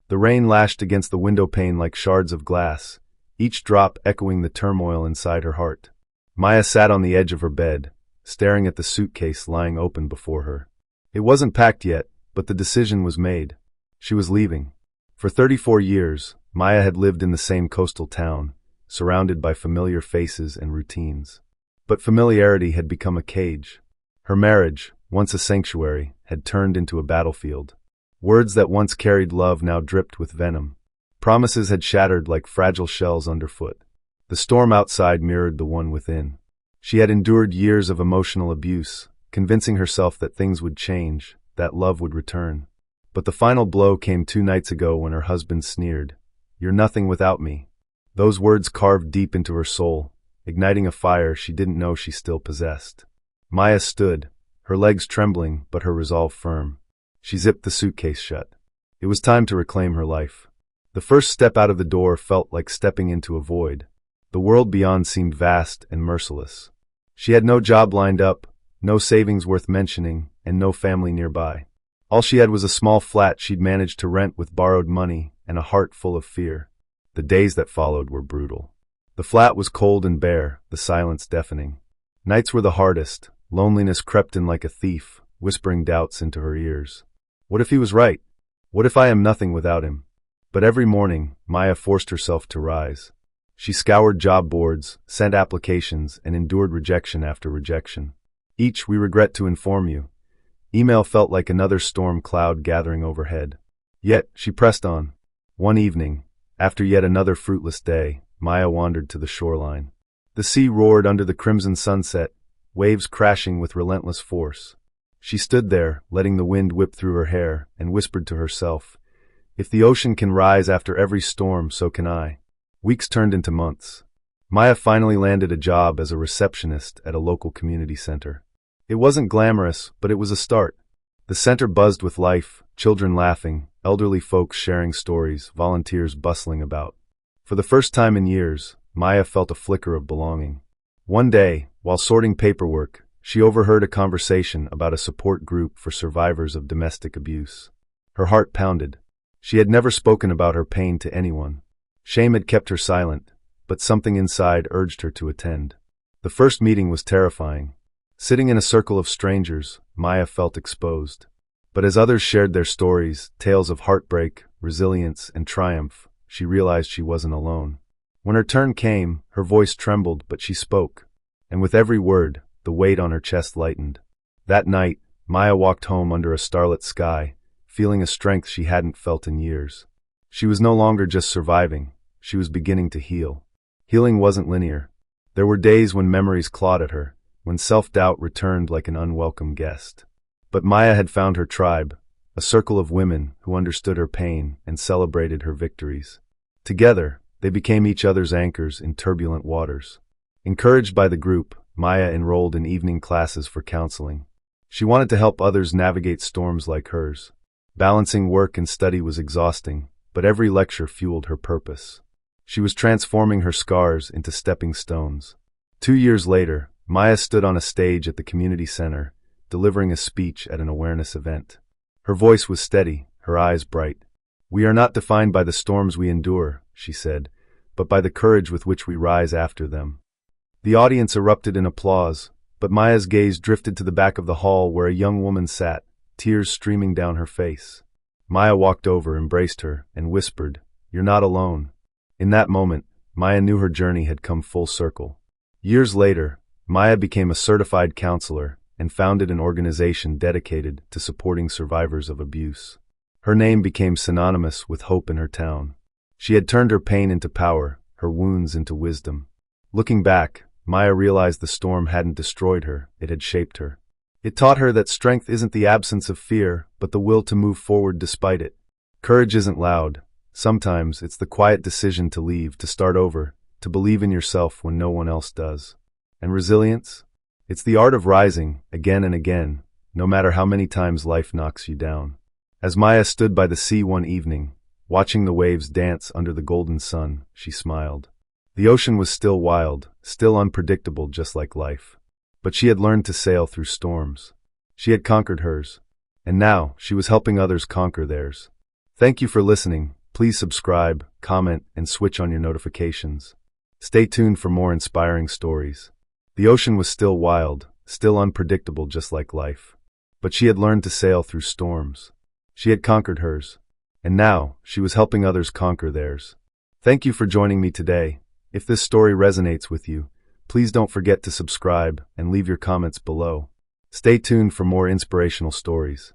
The rain lashed against the window pane like shards of glass, each drop echoing the turmoil inside her heart. Maya sat on the edge of her bed, staring at the suitcase lying open before her. It wasn't packed yet, but the decision was made. She was leaving. For 34 years, Maya had lived in the same coastal town, surrounded by familiar faces and routines. But familiarity had become a cage. Her marriage, once a sanctuary, had turned into a battlefield. Words that once carried love now dripped with venom. Promises had shattered like fragile shells underfoot. The storm outside mirrored the one within. She had endured years of emotional abuse, convincing herself that things would change, that love would return. But the final blow came 2 nights ago when her husband sneered, "You're nothing without me." Those words carved deep into her soul, igniting a fire she didn't know she still possessed. Maya stood, her legs trembling but her resolve firm. She zipped the suitcase shut. It was time to reclaim her life. The first step out of the door felt like stepping into a void. The world beyond seemed vast and merciless. She had no job lined up, no savings worth mentioning, and no family nearby. All she had was a small flat she'd managed to rent with borrowed money and a heart full of fear. The days that followed were brutal. The flat was cold and bare, the silence deafening. Nights were the hardest. Loneliness crept in like a thief, whispering doubts into her ears. What if he was right? What if I am nothing without him? But every morning, Maya forced herself to rise. She scoured job boards, sent applications, and endured rejection after rejection. Each, "We regret to inform you." Email felt like another storm cloud gathering overhead. Yet, she pressed on. One evening, after yet another fruitless day, Maya wandered to the shoreline. The sea roared under the crimson sunset, waves crashing with relentless force. She stood there, letting the wind whip through her hair, and whispered to herself, "If the ocean can rise after every storm, so can I." Weeks turned into months. Maya finally landed a job as a receptionist at a local community center. It wasn't glamorous, but it was a start. The center buzzed with life, children laughing, elderly folks sharing stories, volunteers bustling about. For the first time in years, Maya felt a flicker of belonging. One day, while sorting paperwork, she overheard a conversation about a support group for survivors of domestic abuse. Her heart pounded. She had never spoken about her pain to anyone. Shame had kept her silent, but something inside urged her to attend. The first meeting was terrifying. Sitting in a circle of strangers, Maya felt exposed. But as others shared their stories, tales of heartbreak, resilience, and triumph, she realized she wasn't alone. When her turn came, her voice trembled, but she spoke. And with every word, the weight on her chest lightened. That night, Maya walked home under a starlit sky, feeling a strength she hadn't felt in years. She was no longer just surviving, she was beginning to heal. Healing wasn't linear. There were days when memories clawed at her, when self-doubt returned like an unwelcome guest. But Maya had found her tribe, a circle of women who understood her pain and celebrated her victories. Together, they became each other's anchors in turbulent waters. Encouraged by the group, Maya enrolled in evening classes for counseling. She wanted to help others navigate storms like hers. Balancing work and study was exhausting, but every lecture fueled her purpose. She was transforming her scars into stepping stones. 2 years later, Maya stood on a stage at the community center, delivering a speech at an awareness event. Her voice was steady, her eyes bright. "We are not defined by the storms we endure," she said, "but by the courage with which we rise after them." The audience erupted in applause, but Maya's gaze drifted to the back of the hall where a young woman sat, tears streaming down her face. Maya walked over, embraced her, and whispered, "You're not alone." In that moment, Maya knew her journey had come full circle. Years later, Maya became a certified counselor and founded an organization dedicated to supporting survivors of abuse. Her name became synonymous with hope in her town. She had turned her pain into power, her wounds into wisdom. Looking back, Maya realized the storm hadn't destroyed her, it had shaped her. It taught her that strength isn't the absence of fear, but the will to move forward despite it. Courage isn't loud. Sometimes it's the quiet decision to leave, to start over, to believe in yourself when no one else does. And resilience? It's the art of rising, again and again, no matter how many times life knocks you down. As Maya stood by the sea one evening, watching the waves dance under the golden sun, she smiled. The ocean was still wild, still unpredictable, just like life. But she had learned to sail through storms. She had conquered hers. And now, she was helping others conquer theirs. Thank you for listening. Please subscribe, comment, and switch on your notifications. Stay tuned for more inspiring stories. The ocean was still wild, still unpredictable just like life. But she had learned to sail through storms. She had conquered hers. And now, she was helping others conquer theirs. Thank you for joining me today. If this story resonates with you, please don't forget to subscribe and leave your comments below. Stay tuned for more inspirational stories.